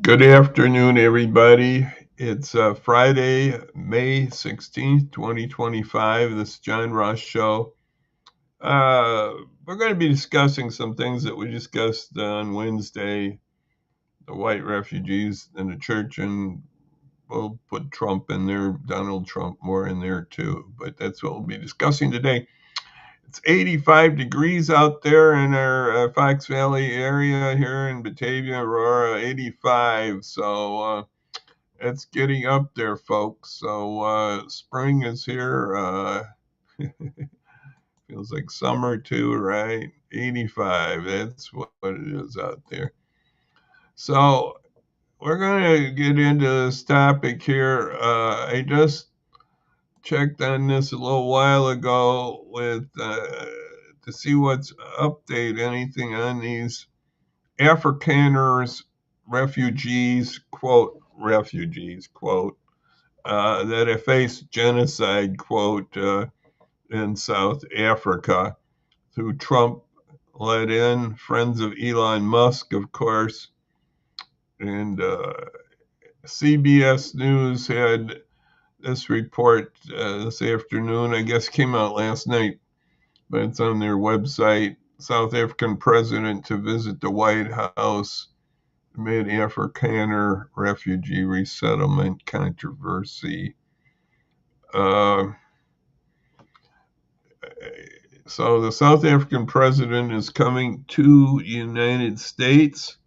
Good afternoon, everybody. It's Friday, May 16th, 2025. This is John Ross Show. We're going to be discussing some things that we discussed on Wednesday, the white refugees in the church, and we'll put Trump in there, Donald Trump more in there too. But that's what we'll be discussing today. It's 85 degrees out there in our Fox Valley area here in Batavia, Aurora, 85. So, it's getting up there, folks. So spring is here. Feels like summer too, right? 85. That's what it is out there. So we're going to get into this topic here. I just checked on this a little while ago with to see what's update anything on these Afrikaners, refugees, quote, that have faced genocide, quote, in South Africa through Trump led in, friends of Elon Musk, of course. And CBS News had this report this afternoon, I guess came out last night, but it's on their website. South African president to visit the White House amid Afrikaner refugee resettlement controversy. So the South African president is coming to United States.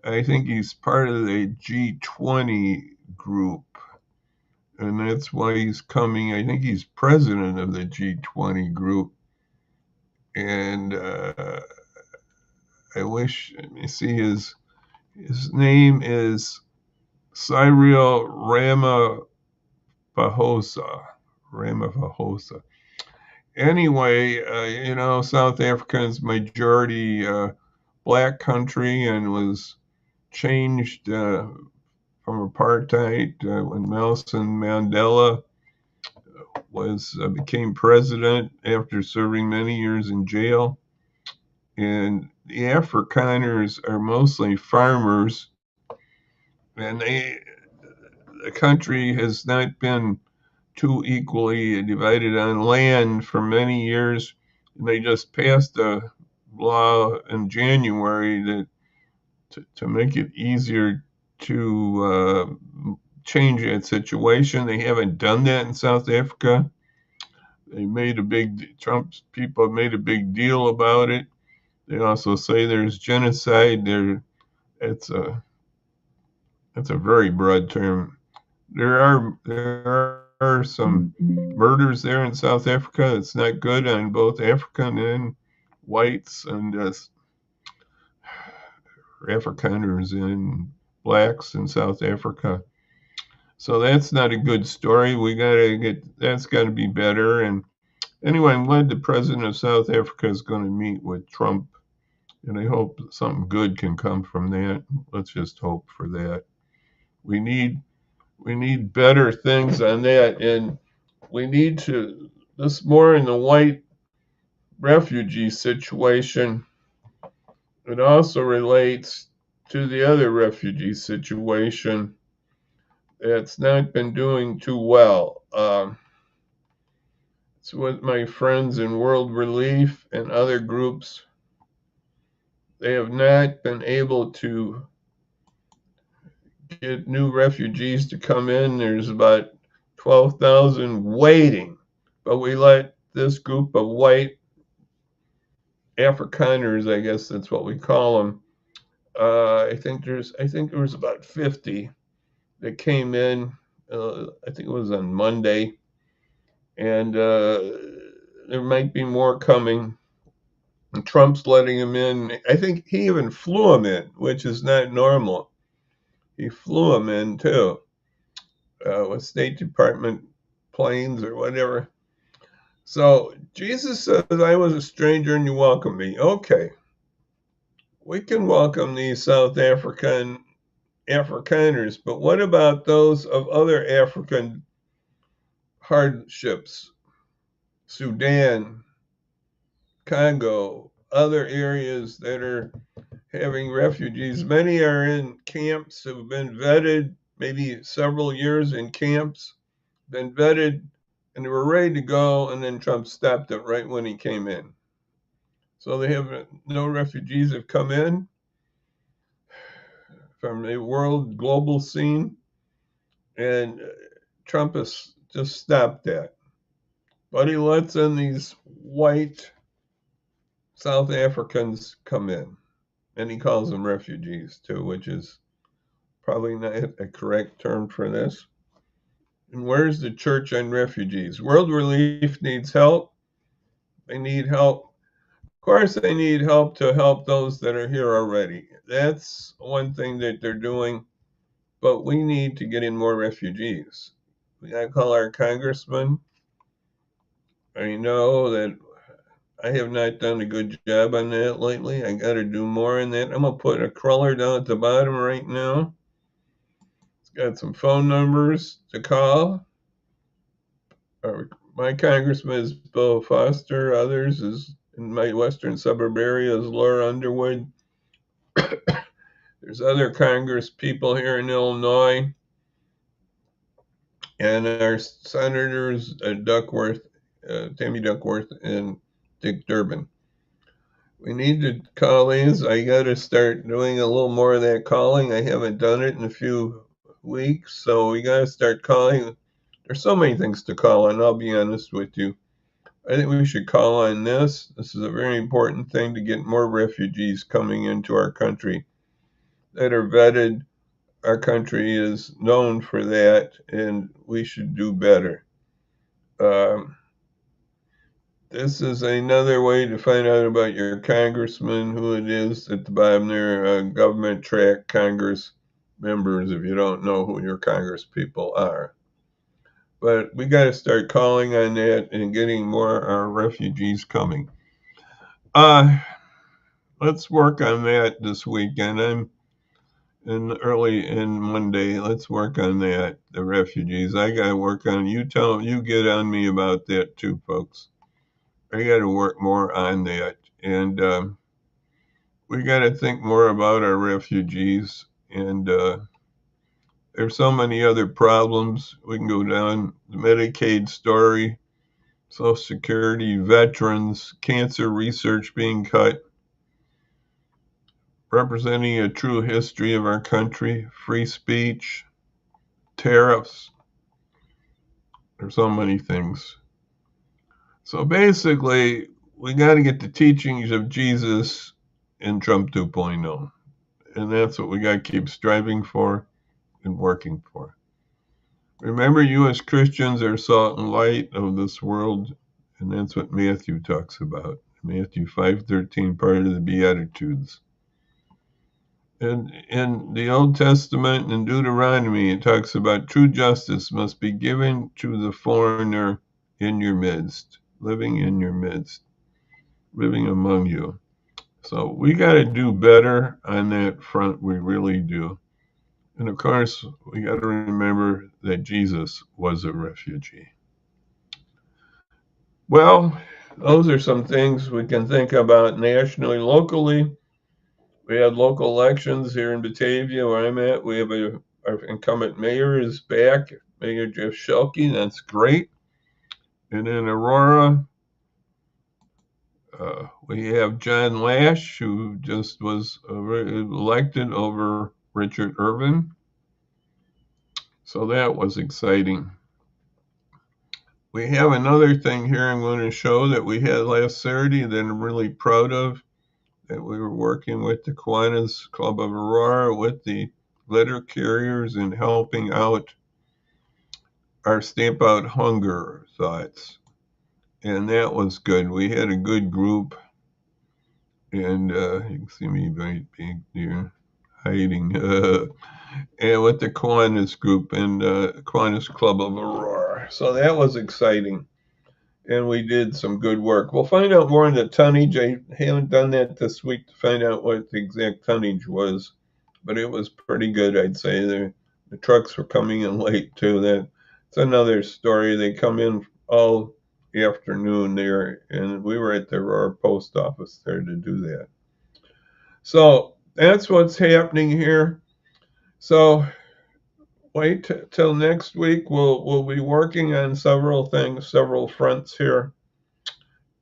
I think he's part of the G20 group, and that's why he's coming. I think he's president of the G20 group. And I wish, let me see, his name is Cyril Ramaphosa. Anyway, South Africa is majority black country and was changed from apartheid when Nelson Mandela became president after serving many years in jail. And the Afrikaners are mostly farmers, and the country has not been too equally divided on land for many years. And they just passed a law in January that to make it easier to change that situation. They haven't done that in South Africa. Trump's people have made a big deal about it. They also say there's genocide. It's a very broad term. There are some murders there in South Africa. It's not good on both African and whites and Afrikaners and blacks in South Africa. So that's not a good story. That's got to be better. And anyway, I'm glad the president of South Africa is going to meet with Trump, and I hope something good can come from that. Let's just hope for that. We need better things on that, and we need to this more in the white refugee situation. It also relates to the other refugee situation that's not been doing too well. It's with my friends in World Relief and other groups. They have not been able to get new refugees to come in. There's about 12,000 waiting, but we let this group of white Afrikaners, I guess that's what we call them. I think there was about 50 that came in. I think it was on Monday, and there might be more coming. And Trump's letting them in. I think he even flew them in, which is not normal. He flew them in too, with State Department planes or whatever. So Jesus says, "I was a stranger and you welcomed me." Okay, we can welcome these South Africaners, but what about those of other African hardships? Sudan, Congo, other areas that are having refugees. Many are in camps, have been vetted, maybe several years in camps, been vetted, and they were ready to go, and then Trump stopped it right when he came in. So they have no refugees have come in from the world global scene, and Trump has just stopped that. But he lets in these white South Africans come in, and he calls them refugees too, which is probably not a correct term for this. And where's the church on refugees? World Relief needs help. They need help. Of course, they need help to help those that are here already. That's one thing that they're doing. But we need to get in more refugees. We got to call our congressman. I know that I have not done a good job on that lately. I got to do more on that. I'm going to put a crawler down at the bottom right now. It's got some phone numbers to call. My congressman is Bill Foster. Others is in my western suburb area is Laura Underwood. There's other Congress people here in Illinois. And our senators, Tammy Duckworth and Dick Durbin. We need to call these. I got to start doing a little more of that calling. I haven't done it in a few weeks, so we got to start calling. There's so many things to call on, I'll be honest with you. I think we should call on this. This is a very important thing to get more refugees coming into our country that are vetted. Our country is known for that, and we should do better. This is another way to find out about your congressman, who it is at the bottom there, government track Congress members, if you don't know who your Congress people are. But we got to start calling on that and getting more refugees coming. Let's work on that this weekend. I'm early in Monday. Let's work on that, the refugees. I got to work on you. You get on me about that too, folks. I got to work more on that. And we got to think more about our refugees. And there's so many other problems. We can go down the Medicaid story, Social Security, veterans, cancer research being cut, representing a true history of our country, free speech, tariffs. There's so many things. So basically, we got to get the teachings of Jesus in Trump 2.0. And that's what we got to keep striving for and working for. Remember, you as Christians are salt and light of this world, and that's what Matthew talks about. Matthew 5:13, part of the Beatitudes. And in the Old Testament, in Deuteronomy, it talks about true justice must be given to the foreigner in your midst, living in your midst, living among you. So we got to do better on that front. We really do. And of course, we got to remember that Jesus was a refugee. Well, those are some things we can think about nationally, locally. We had local elections here in Batavia, where I'm at. We have our incumbent mayor is back, Mayor Jeff Shelkey. That's great. And in Aurora, we have John Lash, who just was elected over Richard Irvin. So that was exciting. We have another thing here I'm going to show that we had last Saturday that I'm really proud of, that we were working with the Kiwanis Club of Aurora with the letter carriers and helping out our Stamp Out Hunger thoughts. And that was good. We had a good group. And you can see me very big there, hiding. And with the Kiwanis group and Kiwanis Club of Aurora. So that was exciting. And we did some good work. We'll find out more on the tonnage. I haven't done that this week to find out what the exact tonnage was, but it was pretty good, I'd say. The trucks were coming in late, too. That's another story. They come in all afternoon there, and we were at the Aurora Post Office there to do that. So that's what's happening here. So wait till next week. We'll be working on several things, several fronts here,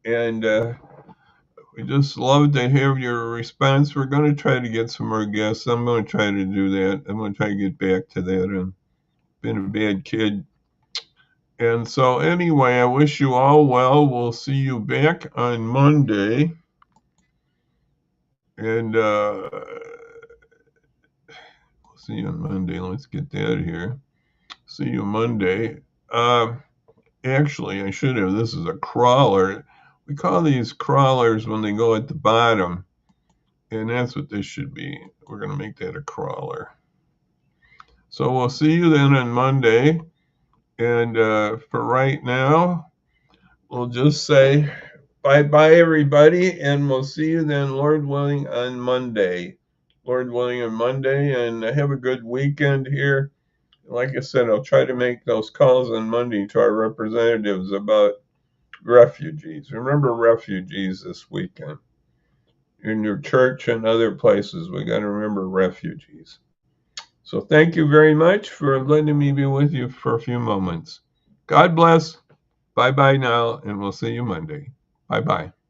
and we just love to have your response. We're going to try to get some more guests. I'm going to try to do that. I'm going to try to get back to that. And been a bad kid. And so anyway, I wish you all well. We'll see you back on Monday. And we'll see you on Monday. Let's get that here. See you Monday. Actually, I should have. This is a crawler. We call these crawlers when they go at the bottom. And that's what this should be. We're going to make that a crawler. So we'll see you then on Monday. And for right now, we'll just say bye-bye, everybody. And we'll see you then, Lord willing, on Monday. Lord willing, on Monday. And have a good weekend here. Like I said, I'll try to make those calls on Monday to our representatives about refugees. Remember refugees this weekend. In your church and other places, we got to remember refugees. So thank you very much for letting me be with you for a few moments. God bless. Bye-bye now, and we'll see you Monday. Bye-bye.